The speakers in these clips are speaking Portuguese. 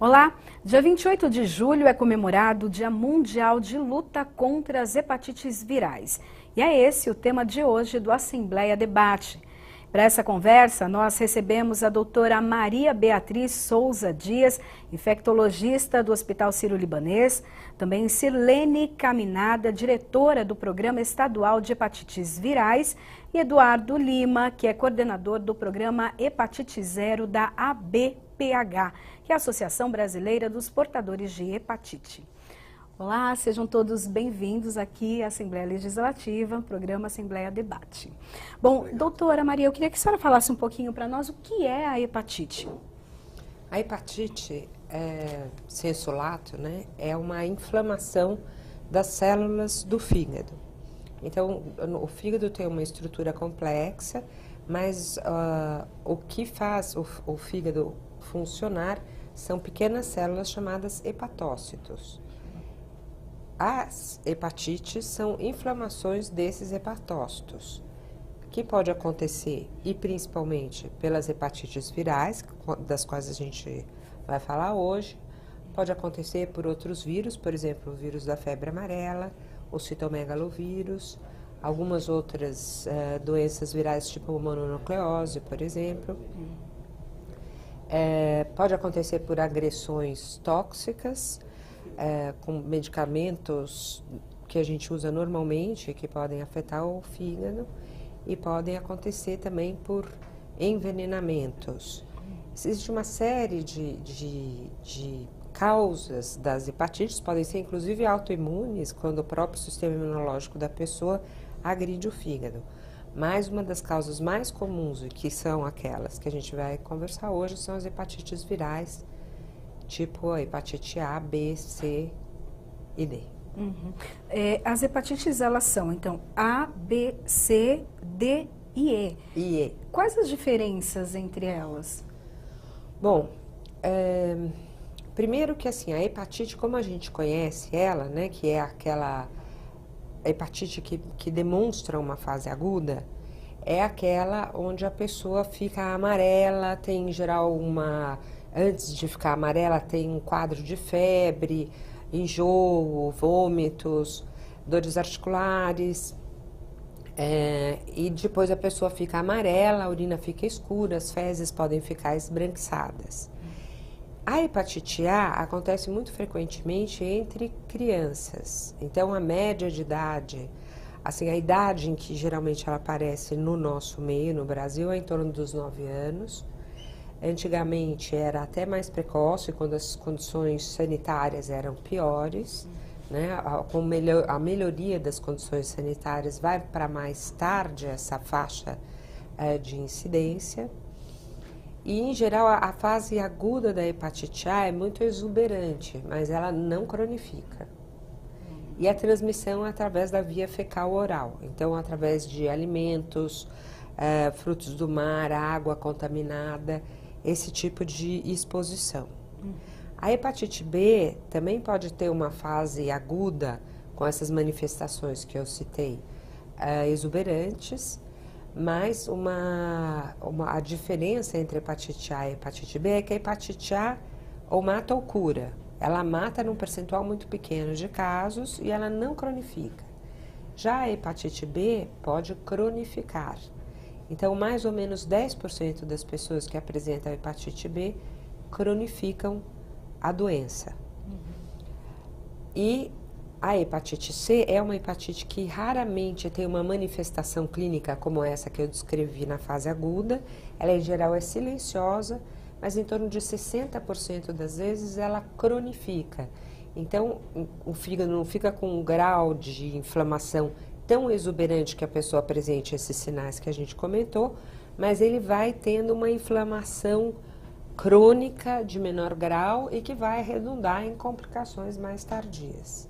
Olá! Dia 28 de julho é comemorado o Dia Mundial de Luta contra as Hepatites Virais. E é esse o tema de hoje do Assembleia Debate. Para essa conversa, nós recebemos a doutora Maria Beatriz Souza Dias, infectologista do Hospital Sírio-Libanês, também Sirlene Caminada, diretora do Programa Estadual de Hepatites Virais, e Eduardo Lima, que é coordenador do Programa Hepatite Zero da ABPH, que é a Associação Brasileira dos Portadores de Hepatite. Olá, sejam todos bem-vindos aqui à Assembleia Legislativa, programa Assembleia Debate. Bom, doutora Maria, eu queria que a senhora falasse um pouquinho para nós o que é a hepatite. A hepatite, sensu lato, né, é uma inflamação das células do fígado. Então, o fígado tem uma estrutura complexa, mas o que faz o fígado funcionar são pequenas células chamadas hepatócitos. As hepatites são inflamações desses hepatócitos, que pode acontecer, e principalmente pelas hepatites virais, das quais a gente vai falar hoje, pode acontecer por outros vírus, por exemplo, o vírus da febre amarela, o citomegalovírus, algumas outras doenças virais tipo mononucleose, por exemplo. Pode acontecer por agressões tóxicas, com medicamentos que a gente usa normalmente, que podem afetar o fígado, e podem acontecer também por envenenamentos. Existe uma série de causas das hepatites, podem ser inclusive autoimunes, quando o próprio sistema imunológico da pessoa agride o fígado. Mas uma das causas mais comuns, e que são aquelas que a gente vai conversar hoje, são as hepatites virais, tipo a hepatite A, B, C e D. Uhum. As hepatites, elas são, então, A, B, C, D e E. Quais as diferenças entre elas? Bom, primeiro que assim, a hepatite, como a gente conhece ela, né, que é aquela hepatite que demonstra uma fase aguda, é aquela onde a pessoa fica amarela, tem em geral antes de ficar amarela tem um quadro de febre, enjoo, vômitos, dores articulares, e depois a pessoa fica amarela, a urina fica escura, as fezes podem ficar esbranquiçadas. A hepatite A acontece muito frequentemente entre crianças, então a média de idade, assim, a idade em que geralmente ela aparece no nosso meio, no Brasil, é em torno dos 9 anos. Antigamente era até mais precoce, quando as condições sanitárias eram piores, né? Com a melhoria das condições sanitárias vai para mais tarde essa faixa de incidência. E, em geral, a fase aguda da hepatite A é muito exuberante, mas ela não cronifica. E a transmissão é através da via fecal-oral, então através de alimentos, frutos do mar, água contaminada, esse tipo de exposição. A hepatite B também pode ter uma fase aguda com essas manifestações que eu citei, exuberantes, mas a diferença entre hepatite A e hepatite B é que a hepatite A ou mata ou cura. Ela mata num percentual muito pequeno de casos e ela não cronifica. Já a hepatite B pode cronificar. Então, mais ou menos 10% das pessoas que apresentam a hepatite B cronificam a doença. E a hepatite C é uma hepatite que raramente tem uma manifestação clínica como essa que eu descrevi na fase aguda. Ela, em geral, é silenciosa, mas em torno de 60% das vezes ela cronifica. Então, o fígado não fica com um grau de inflamação tão exuberante que a pessoa apresente esses sinais que a gente comentou, mas ele vai tendo uma inflamação crônica de menor grau e que vai redundar em complicações mais tardias.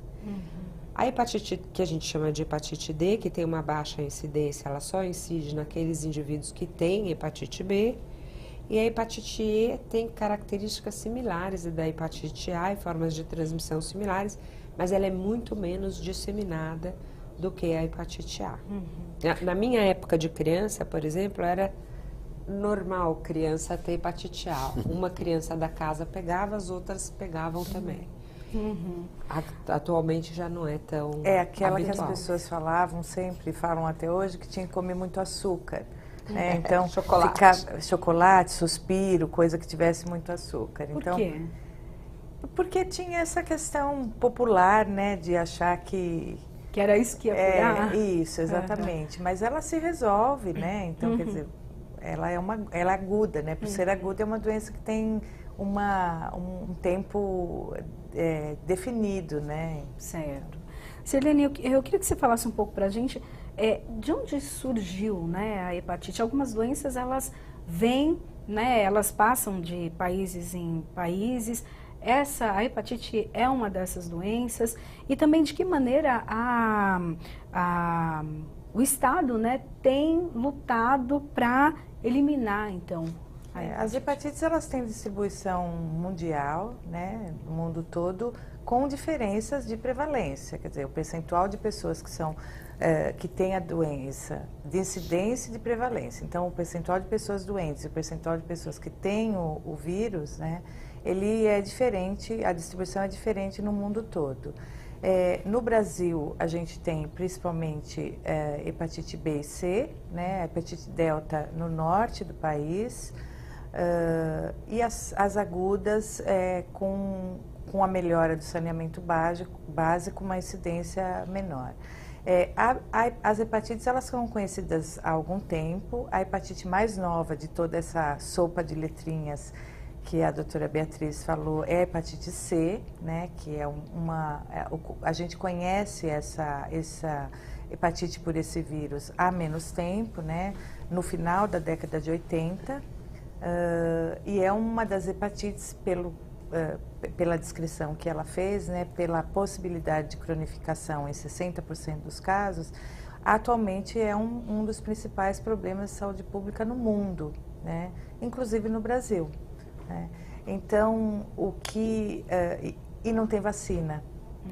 A hepatite que a gente chama de hepatite D, que tem uma baixa incidência, ela só incide naqueles indivíduos que têm hepatite B, e a hepatite E tem características similares da hepatite A e formas de transmissão similares, mas ela é muito menos disseminada do que a hepatite A. Na minha época de criança, por exemplo, normal criança ter hepatite A. Uma criança da casa pegava, as outras pegavam também. Atualmente já não é tão É aquela habitual. que as pessoas falavam sempre, falam até hoje, que tinha que comer muito açúcar. Né? Então, chocolate, suspiro, coisa que tivesse muito açúcar. Por Então, quê? porque tinha essa questão popular, né, de achar que era isso que ia curar? Isso, exatamente. Mas ela se resolve, né? Então, quer dizer, ela é aguda, né? Por ser aguda, é uma doença que tem um tempo definido, né? Certo. Sirlene, eu queria que você falasse um pouco pra gente de onde surgiu, né, a hepatite. Algumas doenças, elas vêm, né, elas passam de países em países. A hepatite é uma dessas doenças, e também de que maneira o Estado, né, tem lutado para eliminar, então, a hepatite. As hepatites, elas têm distribuição mundial, né, no mundo todo, com diferenças de prevalência, quer dizer, o percentual de pessoas que têm a doença, de incidência e de prevalência. Então, o percentual de pessoas doentes e o percentual de pessoas que têm o vírus, né, ele é diferente, a distribuição é diferente no mundo todo. No Brasil, a gente tem principalmente hepatite B e C, né, hepatite delta no norte do país, e as agudas com a melhora do saneamento básico, uma incidência menor. As hepatites, elas são conhecidas há algum tempo. A hepatite mais nova de toda essa sopa de letrinhas que a doutora Beatriz falou é a hepatite C, né, que é a gente conhece essa hepatite por esse vírus há menos tempo, né, no final da década de 80, e é uma das hepatites pela descrição que ela fez, né, pela possibilidade de cronificação em 60% dos casos, atualmente é um dos principais problemas de saúde pública no mundo, né, inclusive no Brasil. Então, e não tem vacina.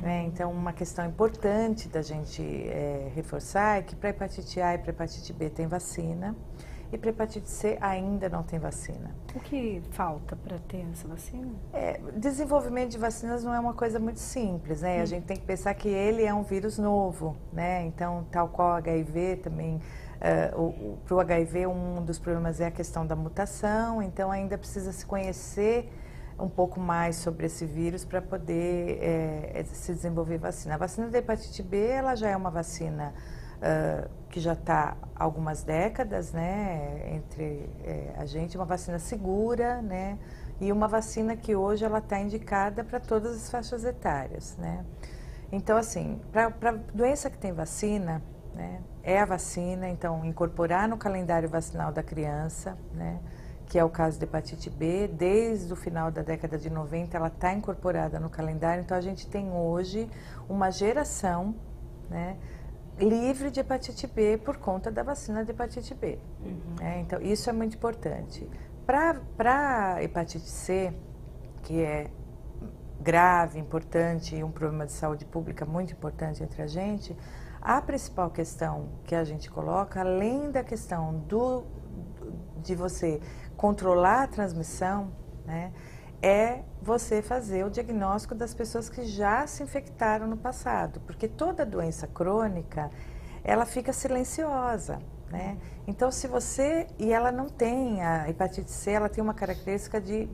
Né? Então, uma questão importante da gente reforçar é que para hepatite A e para hepatite B tem vacina, e para hepatite C ainda não tem vacina. O que falta para ter essa vacina? Desenvolvimento de vacinas não é uma coisa muito simples, né? A gente tem que pensar que ele é um vírus novo, né? Então, tal qual o HIV também... para o HIV, um dos problemas é a questão da mutação, então ainda precisa se conhecer um pouco mais sobre esse vírus para poder se desenvolver vacina. A vacina da hepatite B, ela já é uma vacina que já está há algumas décadas, né, entre a gente, uma vacina segura, né, e uma vacina que hoje ela está indicada para todas as faixas etárias, né. Então, assim, para doença que tem vacina, né, é a vacina, então incorporar no calendário vacinal da criança, né, que é o caso da hepatite B, desde o final da década de 90 ela está incorporada no calendário, então a gente tem hoje uma geração, né, livre de hepatite B por conta da vacina de hepatite B. Então isso é muito importante. Para a hepatite C, que é grave, importante e um problema de saúde pública muito importante entre a gente, a principal questão que a gente coloca, além da questão de você controlar a transmissão, né, é você fazer o diagnóstico das pessoas que já se infectaram no passado, porque toda doença crônica, ela fica silenciosa, né? Então, se você... E ela não tem, a hepatite C, ela tem uma característica de,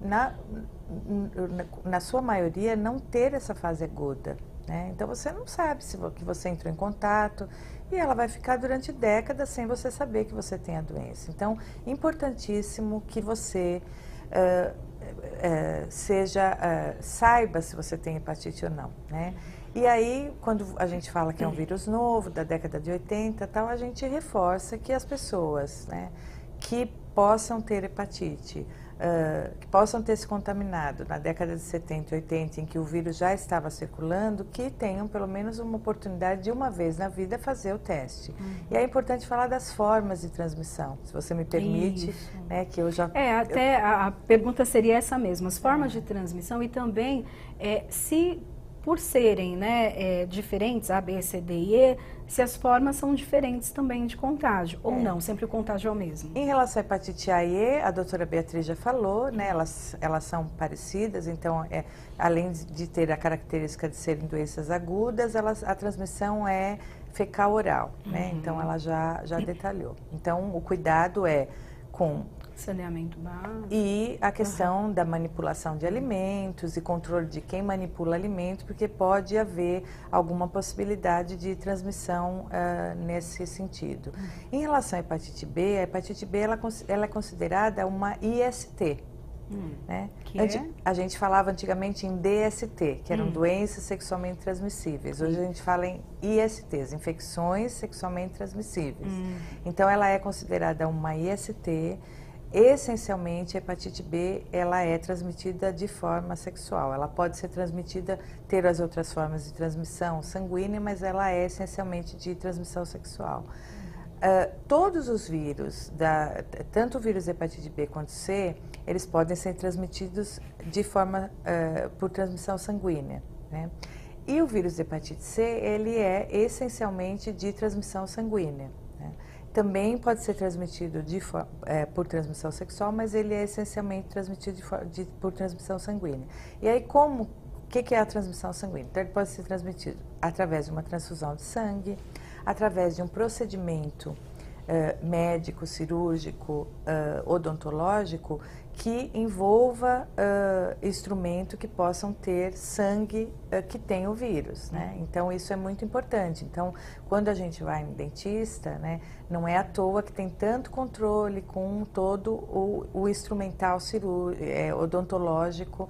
na sua maioria, não ter essa fase aguda, né? Então, você não sabe que você entrou em contato e ela vai ficar durante décadas sem você saber que você tem a doença. Então, importantíssimo que você saiba se você tem hepatite ou não, né? E aí, quando a gente fala que é um vírus novo, da década de 80 tal, a gente reforça que as pessoas, né, que possam ter hepatite, que possam ter se contaminado na década de 70 e 80, em que o vírus já estava circulando, que tenham pelo menos uma oportunidade de uma vez na vida fazer o teste. E é importante falar das formas de transmissão, se você me permite, né, que eu já... A pergunta seria essa mesma, as formas de transmissão e também se por serem, né, diferentes, A, B, C, D e E, se as formas são diferentes também de contágio, ou não, sempre o contágio é o mesmo. Em relação à hepatite A e E, a doutora Beatriz já falou, né, elas são parecidas, então, além de ter a característica de serem doenças agudas, a transmissão é fecal-oral, né, então ela já detalhou. Então, o cuidado é com Saneamento básico. E a questão da manipulação de alimentos e controle de quem manipula alimentos, porque pode haver alguma possibilidade de transmissão nesse sentido. Em relação à hepatite B, a hepatite B ela é considerada uma IST. Né? A gente falava antigamente em DST, que eram doenças sexualmente transmissíveis. Hoje a gente fala em ISTs, infecções sexualmente transmissíveis. Então ela é considerada uma IST. Essencialmente, a hepatite B, ela é transmitida de forma sexual. Ela pode ser transmitida, ter as outras formas de transmissão sanguínea, mas ela é essencialmente de transmissão sexual. Todos os vírus, tanto o vírus hepatite B quanto C, eles podem ser transmitidos de forma, por transmissão sanguínea, né? E o vírus hepatite C, ele é essencialmente de transmissão sanguínea. Também pode ser transmitido por transmissão sexual, mas ele é essencialmente transmitido por transmissão sanguínea. E aí, o que é a transmissão sanguínea? Então, ele pode ser transmitido através de uma transfusão de sangue, através de um procedimento médico, cirúrgico, odontológico, que envolva instrumento que possam ter sangue que tem o vírus, né? Então, isso é muito importante. Então, quando a gente vai no dentista, né, não é à toa que tem tanto controle com todo o instrumental odontológico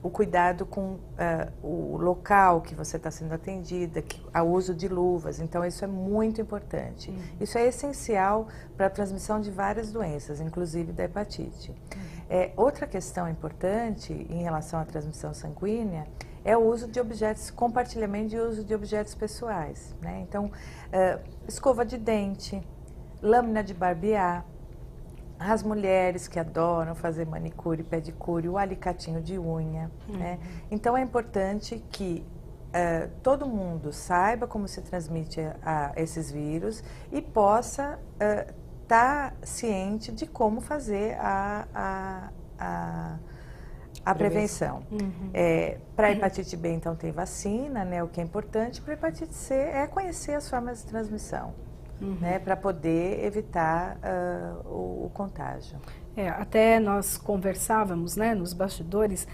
o cuidado com o local que você está sendo atendida, o uso de luvas. Então, isso é muito importante. Isso é essencial para a transmissão de várias doenças, inclusive da hepatite. Outra questão importante em relação à transmissão sanguínea é o uso de objetos, compartilhamento de uso de objetos pessoais, né? Então, escova de dente, lâmina de barbear, as mulheres que adoram fazer manicure, pedicure, o alicatinho de unha, né? Então, é importante que todo mundo saiba como se transmite esses vírus e possa estar ciente de como fazer a prevenção. Para a hepatite B, então, tem vacina, né? O que é importante. Para a hepatite C é conhecer as formas de transmissão. Né, para poder evitar o contágio. Até nós conversávamos, né, nos bastidores,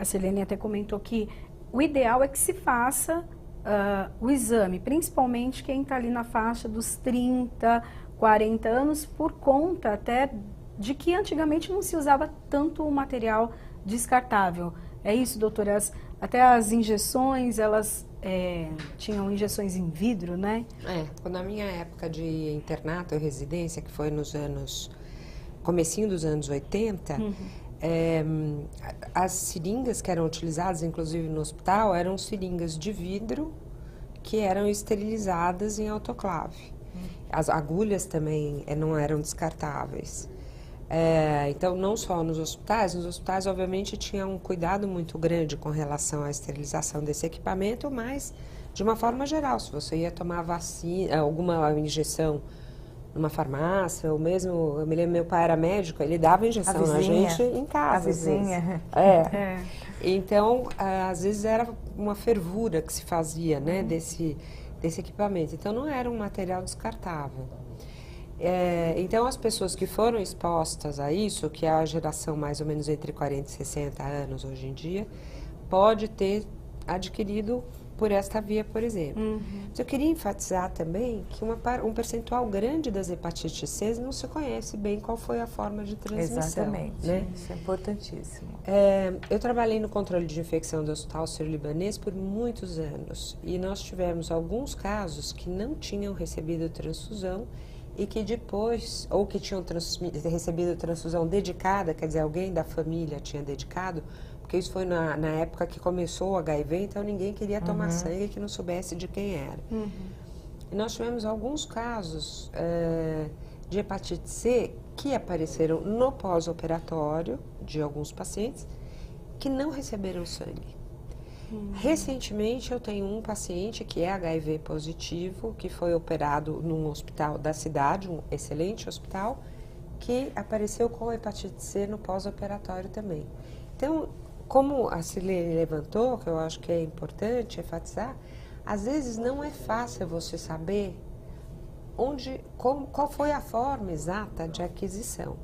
a Silene até comentou que o ideal é que se faça o exame, principalmente quem está ali na faixa dos 30, 40 anos, por conta até de que antigamente não se usava tanto o material descartável. É isso, doutoras? Até as injeções, elas tinham injeções em vidro, né? Na minha época de internato ou residência, que foi comecinho dos anos 80, as seringas que eram utilizadas, inclusive no hospital, eram seringas de vidro que eram esterilizadas em autoclave. As agulhas também não eram descartáveis. Então, não só nos hospitais obviamente tinha um cuidado muito grande com relação à esterilização desse equipamento, mas de uma forma geral, se você ia tomar vacina, alguma injeção numa farmácia, ou mesmo, eu me lembro, meu pai era médico, ele dava injeção na gente em casa. A vizinha. Então, às vezes era uma fervura que se fazia, né, desse equipamento, então não era um material descartável. Então, as pessoas que foram expostas a isso, que é a geração mais ou menos entre 40 e 60 anos hoje em dia, pode ter adquirido por esta via, por exemplo. Mas eu queria enfatizar também que um percentual grande das hepatites C não se conhece bem qual foi a forma de transmissão. Exatamente, né? Isso é importantíssimo. Eu trabalhei no controle de infecção do Hospital Sírio-Libanês por muitos anos e nós tivemos alguns casos que não tinham recebido transfusão e que depois, ou que tinham recebido transfusão dedicada, quer dizer, alguém da família tinha dedicado, porque isso foi na época que começou o HIV, então ninguém queria tomar sangue que não soubesse de quem era. E nós tivemos alguns casos de hepatite C que apareceram no pós-operatório de alguns pacientes que não receberam sangue. Recentemente eu tenho um paciente que é HIV positivo, que foi operado num hospital da cidade, um excelente hospital, que apareceu com hepatite C no pós-operatório também. Então, como a Silene levantou, que eu acho que é importante enfatizar, às vezes não é fácil você saber qual foi a forma exata de aquisição.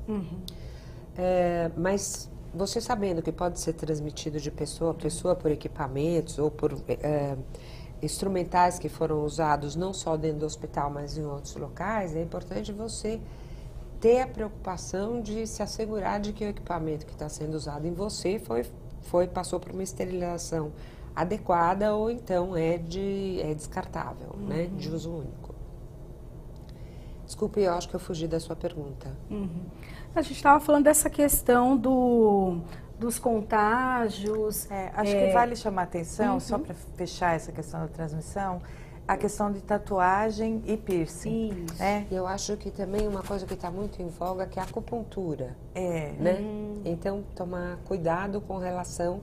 Mas você sabendo que pode ser transmitido de pessoa a pessoa por equipamentos ou por instrumentais que foram usados não só dentro do hospital, mas em outros locais, é importante você ter a preocupação de se assegurar de que o equipamento que está sendo usado em você passou por uma esterilização adequada ou então é descartável, né, de uso único. Desculpe, eu acho que eu fugi da sua pergunta. A gente estava falando dessa questão dos contágios. Acho que vale chamar a atenção, só para fechar essa questão da transmissão, a questão de tatuagem e piercing. Né? Eu acho que também uma coisa que está muito em voga que é a acupuntura. Né? Então, tomar cuidado com relação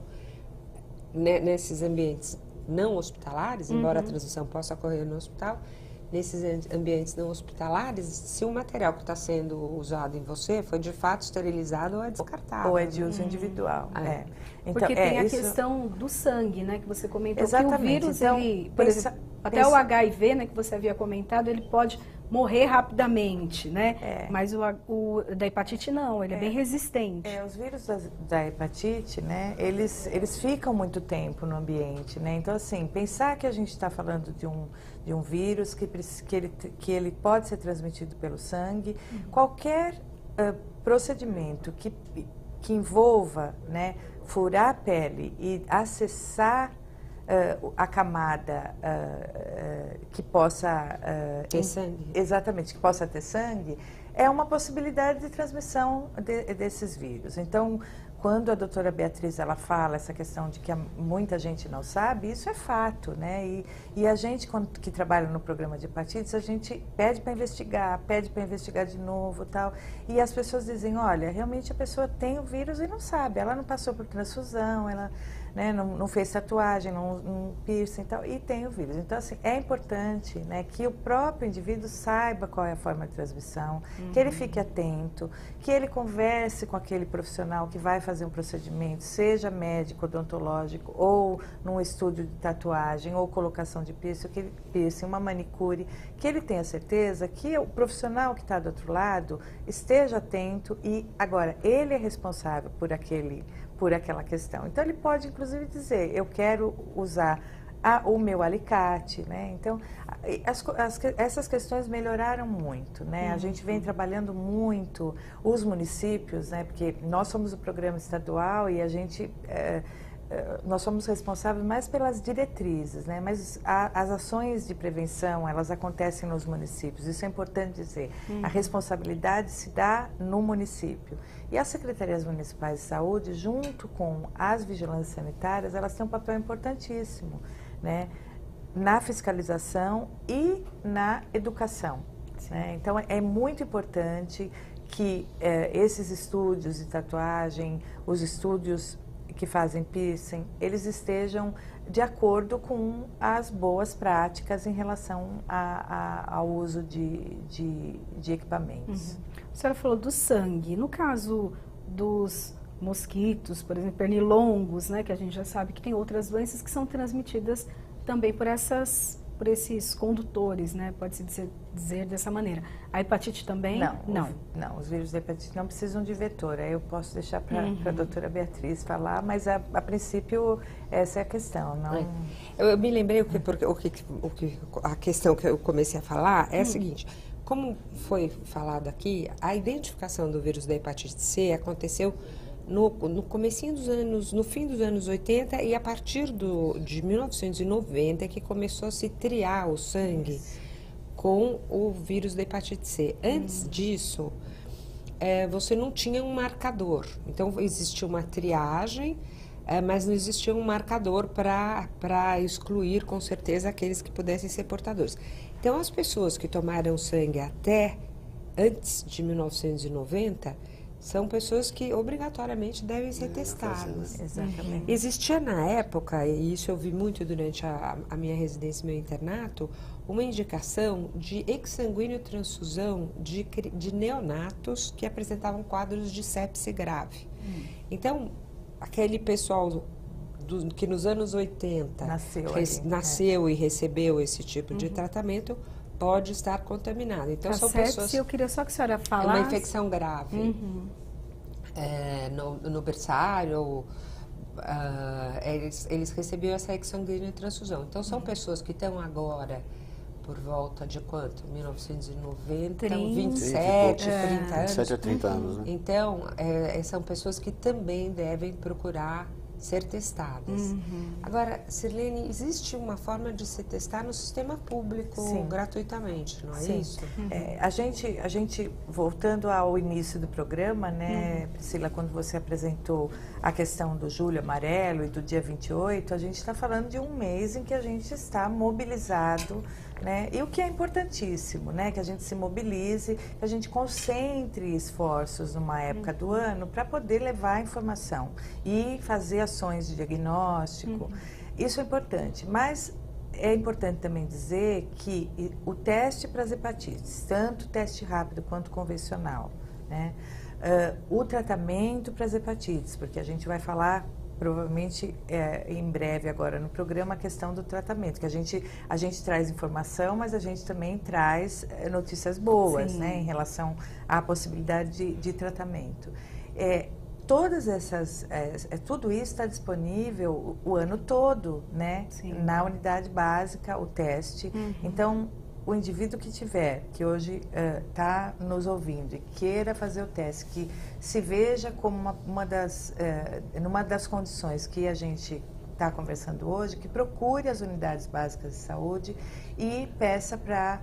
nesses ambientes não hospitalares, embora a transmissão possa ocorrer no hospital, nesses ambientes não hospitalares, se o material que está sendo usado em você foi de fato esterilizado ou é descartável. Ou é de uso individual. Então, porque tem a questão do sangue, né, que você comentou. Exatamente. Que o vírus, então, por exemplo, até o HIV, né, que você havia comentado, ele pode morrer rapidamente, né? Mas o da hepatite não, ele é bem resistente. Os vírus da hepatite, né, eles ficam muito tempo no ambiente, né? Então, assim, pensar que a gente está falando de um vírus que ele pode ser transmitido pelo sangue, qualquer procedimento que envolva, né, furar a pele e acessar a camada que possa ter sangue. Exatamente, que possa ter sangue, é uma possibilidade de transmissão desses vírus. Então, quando a doutora Beatriz ela fala essa questão de que muita gente não sabe, isso é fato, né? E a gente, que trabalha no programa de hepatites, a gente pede para investigar de novo, tal. E as pessoas dizem, olha, realmente a pessoa tem o vírus e não sabe, ela não passou por transfusão, ela, né, não fez tatuagem, não piercing e tal, e tem o vírus. Então, assim, é importante, né, que o próprio indivíduo saiba qual é a forma de transmissão, que ele fique atento, que ele converse com aquele profissional que vai fazer um procedimento, seja médico, odontológico, ou num estúdio de tatuagem, ou colocação de piercing, uma manicure, que ele tenha certeza que o profissional que está do outro lado esteja atento e, agora, ele é responsável por aquela questão. Então, ele pode, inclusive, dizer, eu quero usar o meu alicate, né? Então, essas questões melhoraram muito, né? A gente vem trabalhando muito, os municípios, né? Porque nós somos o programa estadual e a gente... nós somos responsáveis mais pelas diretrizes, né? Mas as ações de prevenção, elas acontecem nos municípios, isso é importante dizer. A responsabilidade se dá no município. E as secretarias municipais de saúde, junto com as vigilâncias sanitárias, elas têm um papel importantíssimo, né? Na fiscalização e na educação. Né? Então, é muito importante que esses estúdios de tatuagem, os estúdios que fazem piercing, eles estejam de acordo com as boas práticas em relação ao uso de equipamentos. A senhora falou do sangue. No caso dos mosquitos, por exemplo, pernilongos, né, que a gente já sabe que tem outras doenças que são transmitidas também por esses condutores, né? Pode-se dizer dessa maneira. A hepatite também? Não, os vírus da hepatite não precisam de vetor. Aí eu posso deixar para a doutora Beatriz falar, mas a princípio essa é a questão. Não... Eu me lembrei a questão que eu comecei a falar é a seguinte. Como foi falado aqui, a identificação do vírus da hepatite C aconteceu no comecinho dos anos, no fim dos anos 80 e a partir de 1990 que começou a se triar o sangue com o vírus da hepatite C. Antes disso, você não tinha um marcador. Então, existia uma triagem, mas não existia um marcador para excluir, com certeza, aqueles que pudessem ser portadores. Então, as pessoas que tomaram sangue até antes de 1990 são pessoas que obrigatoriamente devem ser testadas. Exatamente. Existia na época, e isso eu vi muito durante a minha residência e meu internato, uma indicação de exsanguíneo transfusão de neonatos que apresentavam quadros de sepse grave. Então, aquele pessoal que nos anos 80 nasceu e recebeu esse tipo de tratamento pode estar contaminado. Então, são pessoas... Eu queria só que a senhora falasse... É uma infecção grave. No berçário, eles receberam essa exsanguínea transfusão. Então, são pessoas que estão agora por volta de quanto? 1990, 27, 30 anos. 27 a 30 anos, né? Então, são pessoas que também devem procurar ser testadas. Agora, Sirlene, existe uma forma de se testar no sistema público gratuitamente, não é isso? A gente, voltando ao início do programa, né, Priscila, quando você apresentou a questão do Julho Amarelo e do dia 28, a gente está falando de um mês em que a gente está mobilizado, né? E o que é importantíssimo, né? Que a gente se mobilize, que a gente concentre esforços numa época do ano para poder levar a informação e fazer ações de diagnóstico. Isso é importante, mas é importante também dizer que o teste para as hepatites, tanto teste rápido quanto convencional, né? O tratamento para as hepatites, porque a gente vai falar provavelmente em breve agora no programa a questão do tratamento, que a gente traz informação, mas a gente também traz notícias boas, né, em relação à possibilidade de tratamento. Todas essas, tudo isso está disponível o ano todo, né, na unidade básica, o teste. Então, o indivíduo que tiver, que hoje está nos ouvindo e queira fazer o teste, que se veja como numa das condições que a gente está conversando hoje, que procure as unidades básicas de saúde e peça para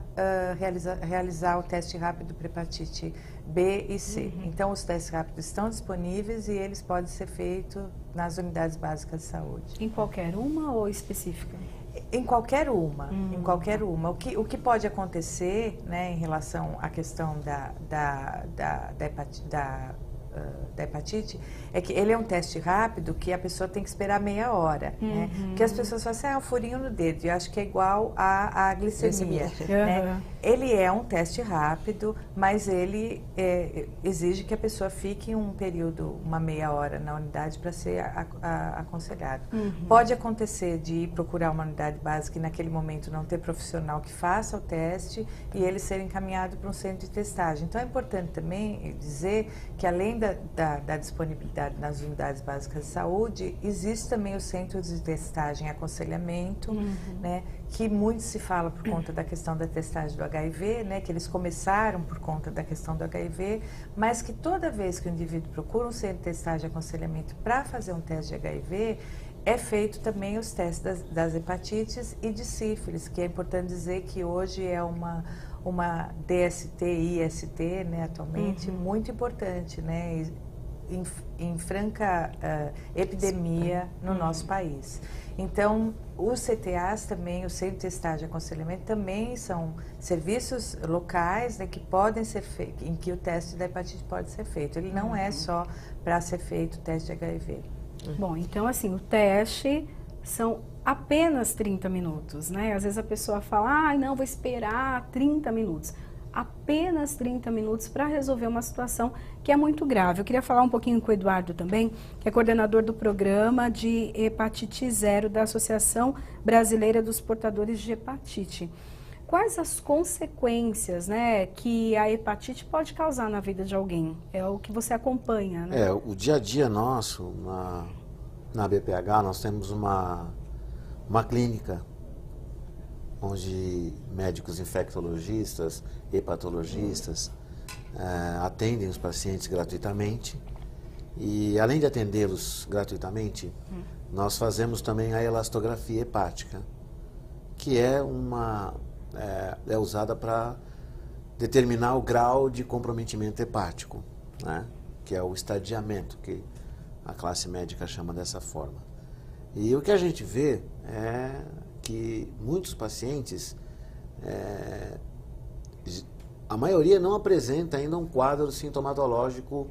realizar o teste rápido para hepatite B e C. Então, os testes rápidos estão disponíveis e eles podem ser feitos nas unidades básicas de saúde. Em qualquer uma ou específica? Em qualquer uma, em qualquer uma. O que pode acontecer, né, em relação à questão da hepatite, é que ele é um teste rápido que a pessoa tem que esperar meia hora, né? Porque as pessoas falam assim, um furinho no dedo, eu acho que é igual à glicemia, né? Ele é um teste rápido, mas ele exige que a pessoa fique um período, uma meia hora na unidade para ser aconselhado. Pode acontecer de ir procurar uma unidade básica e naquele momento não ter profissional que faça o teste e ele ser encaminhado para um centro de testagem. Então é importante também dizer que além da disponibilidade nas unidades básicas de saúde, existe também o centro de testagem e aconselhamento, né, que muito se fala por conta da questão da testagem do HIV, né, que eles começaram por conta da questão do HIV, mas que toda vez que o indivíduo procura um centro de testagem e aconselhamento para fazer um teste de HIV, é feito também os testes das hepatites e de sífilis, que é importante dizer que hoje é uma DST, IST, né, atualmente, muito importante, né, em franca epidemia no nosso país. Então, os CTAs também, o Centro de Testagem e Aconselhamento, também são serviços locais, né, que podem ser feitos, em que o teste da hepatite pode ser feito. Ele não é só para ser feito o teste de HIV. Bom, então assim, o teste são apenas 30 minutos, né? Às vezes a pessoa fala, não, vou esperar 30 minutos. Apenas 30 minutos para resolver uma situação que é muito grave. Eu queria falar um pouquinho com o Eduardo também, que é coordenador do programa de hepatite 0 da Associação Brasileira dos Portadores de Hepatite. Quais as consequências, né, que a hepatite pode causar na vida de alguém? É o que você acompanha, né? O dia a dia nosso, na BPH, nós temos uma clínica onde médicos infectologistas, hepatologistas atendem os pacientes gratuitamente e, além de atendê-los gratuitamente, nós fazemos também a elastografia hepática, que é usada para determinar o grau de comprometimento hepático, né? Que é o estadiamento, que a classe médica chama dessa forma. E o que a gente vê é que muitos pacientes, a maioria não apresenta ainda um quadro sintomatológico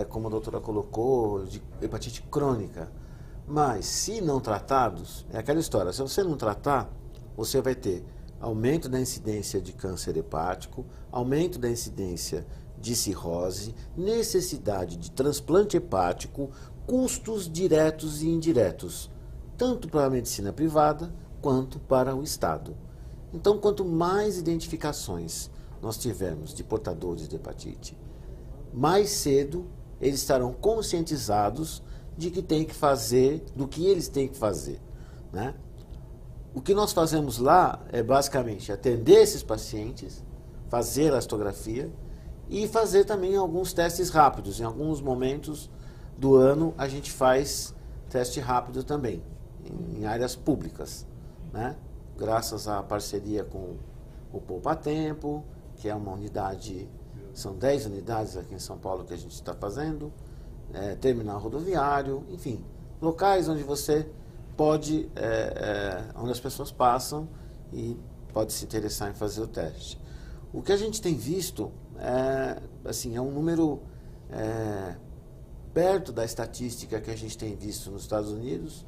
como a doutora colocou, de hepatite crônica. Mas, se não tratados, é aquela história, se você não tratar, você vai ter aumento da incidência de câncer hepático, aumento da incidência de cirrose, necessidade de transplante hepático, custos diretos e indiretos, tanto para a medicina privada quanto para o Estado. Então, quanto mais identificações nós tivermos de portadores de hepatite, mais cedo eles estarão conscientizados de que tem que fazer, do que eles têm que fazer, né? O que nós fazemos lá é basicamente atender esses pacientes, fazer a elastografia e fazer também alguns testes rápidos. Em alguns momentos do ano a gente faz teste rápido também, em áreas públicas, né? Graças à parceria com o Poupa Tempo, que é uma unidade, são 10 unidades aqui em São Paulo que a gente está fazendo, terminal rodoviário, enfim, locais onde você pode, onde as pessoas passam e pode se interessar em fazer o teste. O que a gente tem visto é um número perto da estatística que a gente tem visto nos Estados Unidos.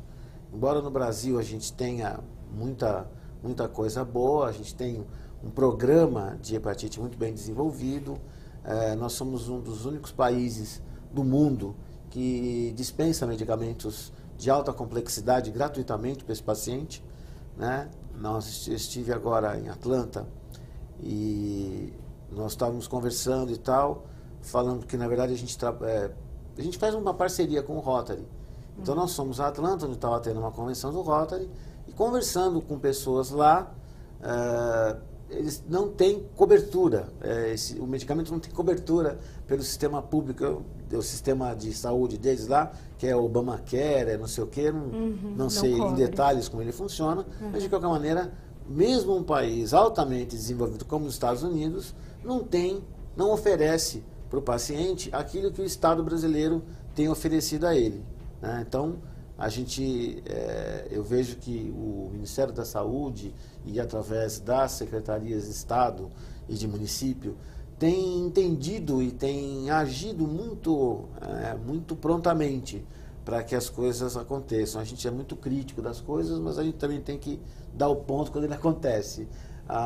Embora no Brasil a gente tenha muita coisa boa, a gente tem um programa de hepatite muito bem desenvolvido. Nós somos um dos únicos países do mundo que dispensa medicamentos de alta complexidade gratuitamente para esse paciente, né? Eu estive agora em Atlanta e nós estávamos conversando e tal, falando que na verdade a gente faz uma parceria com o Rotary. Então nós fomos a Atlanta, onde estava tendo uma convenção do Rotary, e conversando com pessoas lá, eles não têm cobertura, o medicamento não tem cobertura pelo sistema público, o sistema de saúde deles lá, que é o Obamacare, não sei o quê, não sei em detalhes como ele funciona, mas de qualquer maneira, mesmo um país altamente desenvolvido como os Estados Unidos, não oferece para o paciente aquilo que o Estado brasileiro tem oferecido a ele, né? Então, eu vejo que o Ministério da Saúde e através das secretarias de Estado e de município tem entendido e tem agido muito prontamente para que as coisas aconteçam. A gente é muito crítico das coisas, mas a gente também tem que dar o ponto quando ele acontece.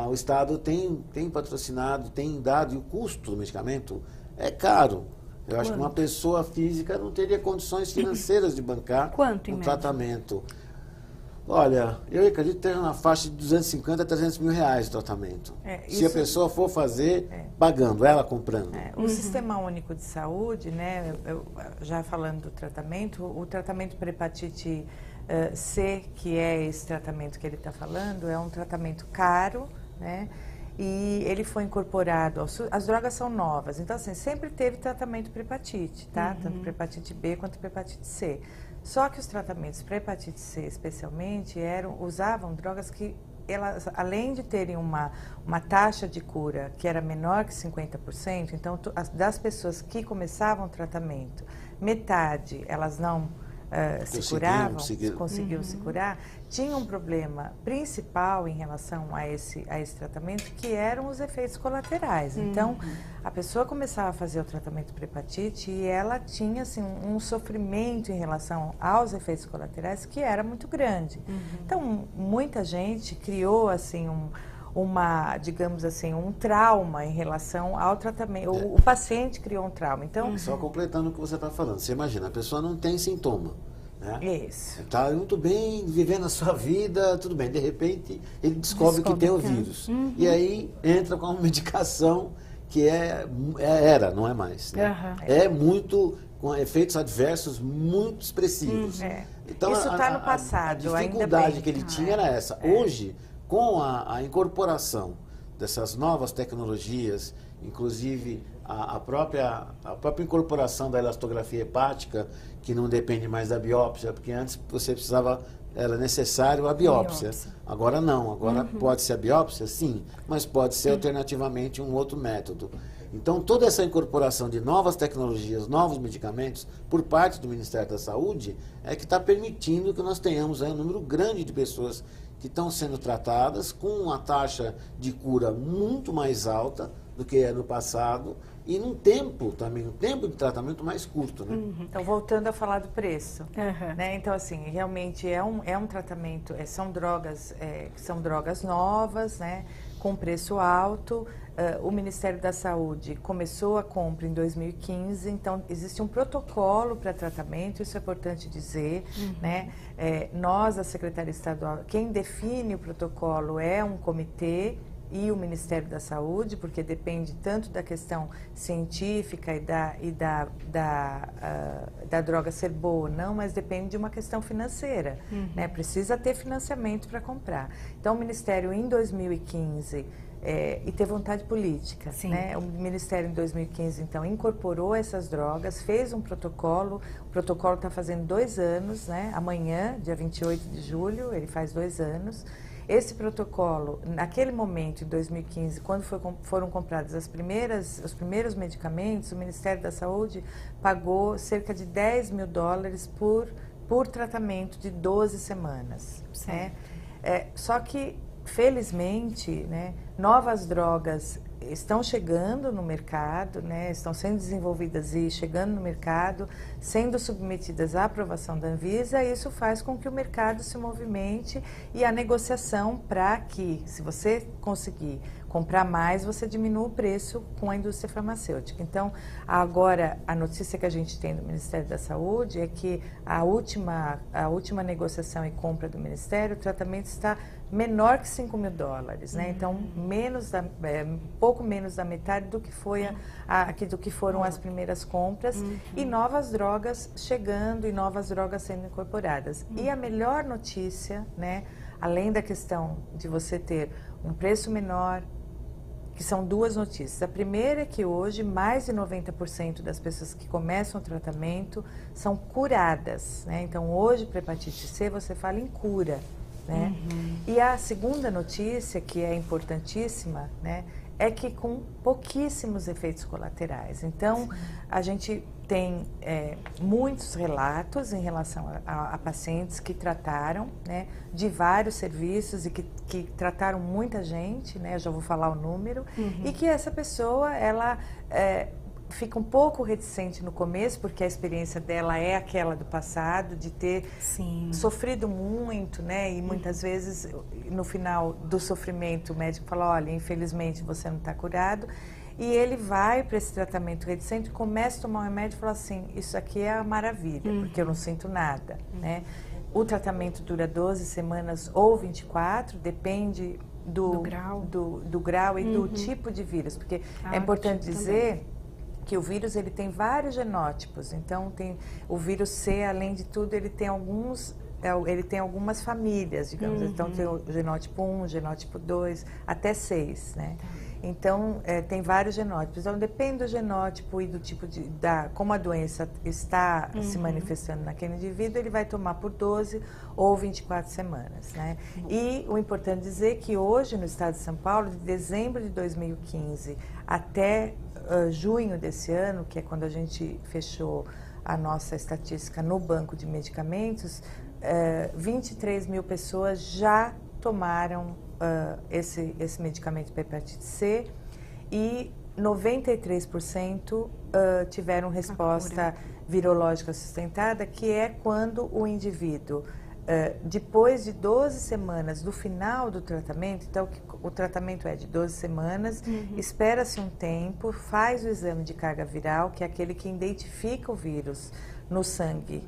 O Estado tem patrocinado, tem dado, e o custo do medicamento é caro. Eu acho que uma pessoa física não teria condições financeiras de bancar um tratamento. Olha, eu acredito que tem uma faixa de 250 a 300 mil reais de tratamento. Se a pessoa for fazer, pagando, ela comprando. O Sistema Único de Saúde, né, já falando do tratamento, o tratamento para hepatite C, que é esse tratamento que ele está falando, é um tratamento caro, né? E ele foi incorporado, as drogas são novas, então assim, sempre teve tratamento para hepatite, tá? Tanto para hepatite B quanto para hepatite C. Só que os tratamentos para hepatite C, especialmente, usavam drogas que, elas, além de terem uma taxa de cura que era menor que 50%, então das pessoas que começavam o tratamento, metade elas não se curavam, conseguiam se curar, tinha um problema principal em relação a esse tratamento, que eram os efeitos colaterais. Então, a pessoa começava a fazer o tratamento para hepatite e ela tinha assim, um sofrimento em relação aos efeitos colaterais que era muito grande. Então, muita gente criou assim digamos assim, um trauma em relação ao tratamento. O paciente criou um trauma. Então, só completando o que você está falando, você imagina, a pessoa não tem sintoma, né? Isso. Está muito bem vivendo a sua vida, tudo bem, de repente ele descobre que tem o vírus. E aí entra com uma medicação que não é mais, né? É muito, com efeitos adversos muito expressivos. Então, isso está no passado, a dificuldade que ele tinha era essa. Hoje, com a incorporação dessas novas tecnologias, inclusive a própria incorporação da elastografia hepática, que não depende mais da biópsia, porque antes era necessário a biópsia. Agora não, agora pode ser a biópsia, sim, mas pode ser alternativamente um outro método. Então, toda essa incorporação de novas tecnologias, novos medicamentos, por parte do Ministério da Saúde, é que está permitindo que nós tenhamos um número grande de pessoas que estão sendo tratadas com uma taxa de cura muito mais alta do que é no passado e num tempo também, um tempo de tratamento mais curto, né? Então, voltando a falar do preço, Uhum. né? Então, assim, realmente é um tratamento, são drogas que são drogas novas, né? Com preço alto. O Ministério da Saúde começou a compra em 2015, então existe um protocolo para tratamento, isso é importante dizer, né? Nós, a Secretaria Estadual, quem define o protocolo é um comitê e o Ministério da Saúde, porque depende tanto da questão científica e da droga ser boa ou não, mas depende de uma questão financeira, né? Precisa ter financiamento para comprar. Então, o Ministério, em 2015, e ter vontade política, né? O Ministério, em 2015, então, incorporou essas drogas, fez um protocolo, o protocolo está fazendo 2 anos, né? Amanhã, dia 28 de julho, ele faz 2 anos. Esse protocolo, naquele momento, em 2015, quando foram comprados os primeiros medicamentos, o Ministério da Saúde pagou cerca de $10 mil por tratamento de 12 semanas. Né? Só que, felizmente, né, novas drogas estão chegando no mercado, né, estão sendo desenvolvidas e chegando no mercado, sendo submetidas à aprovação da Anvisa, e isso faz com que o mercado se movimente e a negociação para que, se você conseguir comprar mais, você diminua o preço com a indústria farmacêutica. Então, agora, a notícia que a gente tem do Ministério da Saúde é que a última negociação e compra do Ministério, o tratamento está menor que $5 mil, né? Então, pouco menos da metade do que foram as primeiras compras, e novas drogas chegando e novas drogas sendo incorporadas. E a melhor notícia, né, além da questão de você ter um preço menor, que são 2 notícias. A primeira é que hoje mais de 90% das pessoas que começam o tratamento são curadas, né? Então, hoje, para hepatite C, você fala em cura, né? E a segunda notícia, que é importantíssima, né, é que com pouquíssimos efeitos colaterais. Então, a gente tem muitos relatos em relação a pacientes que trataram, né, de vários serviços e que trataram muita gente, né, eu já vou falar o número, e que essa pessoa, ela fica um pouco reticente no começo, porque a experiência dela é aquela do passado, de ter sofrido muito, né? E muitas vezes, no final do sofrimento, o médico fala, olha, infelizmente você não está curado. E ele vai para esse tratamento reticente, começa a tomar um remédio e fala assim, isso aqui é a maravilha, porque eu não sinto nada, né? O tratamento dura 12 semanas ou 24, depende do grau e do tipo de vírus, porque é importante dizer que o vírus, ele tem vários genótipos. Então, tem o vírus C, além de tudo, ele tem algumas famílias, digamos. Então, tem o genótipo 1, genótipo 2, até 6, né? Então, tem vários genótipos. Então, depende do genótipo e do tipo como a doença está se manifestando naquele indivíduo, ele vai tomar por 12 ou 24 semanas, né? E o importante dizer é que hoje, no estado de São Paulo, de dezembro de 2015 até junho desse ano, que é quando a gente fechou a nossa estatística no banco de medicamentos, 23 mil pessoas já tomaram esse medicamento para hepatite C e 93% tiveram resposta virológica sustentada, que é quando o indivíduo, depois de 12 semanas do final do tratamento, então o tratamento é de 12 semanas, espera-se um tempo, faz o exame de carga viral, que é aquele que identifica o vírus no sangue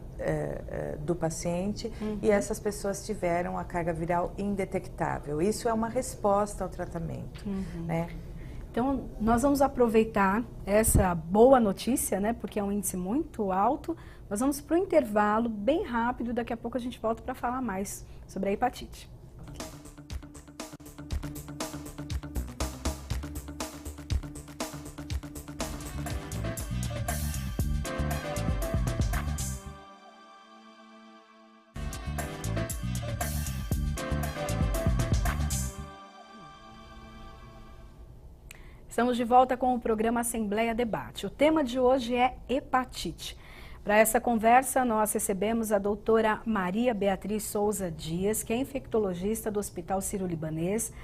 do paciente, e essas pessoas tiveram a carga viral indetectável. Isso é uma resposta ao tratamento, né? Então, nós vamos aproveitar essa boa notícia, né, porque é um índice muito alto. Nós vamos para o intervalo bem rápido, daqui a pouco a gente volta para falar mais sobre a hepatite. Estamos de volta com o programa Assembleia Debate. O tema de hoje é hepatite. Para essa conversa, nós recebemos a doutora Maria Beatriz Souza Dias, que é infectologista do Hospital Sírio-Libanês,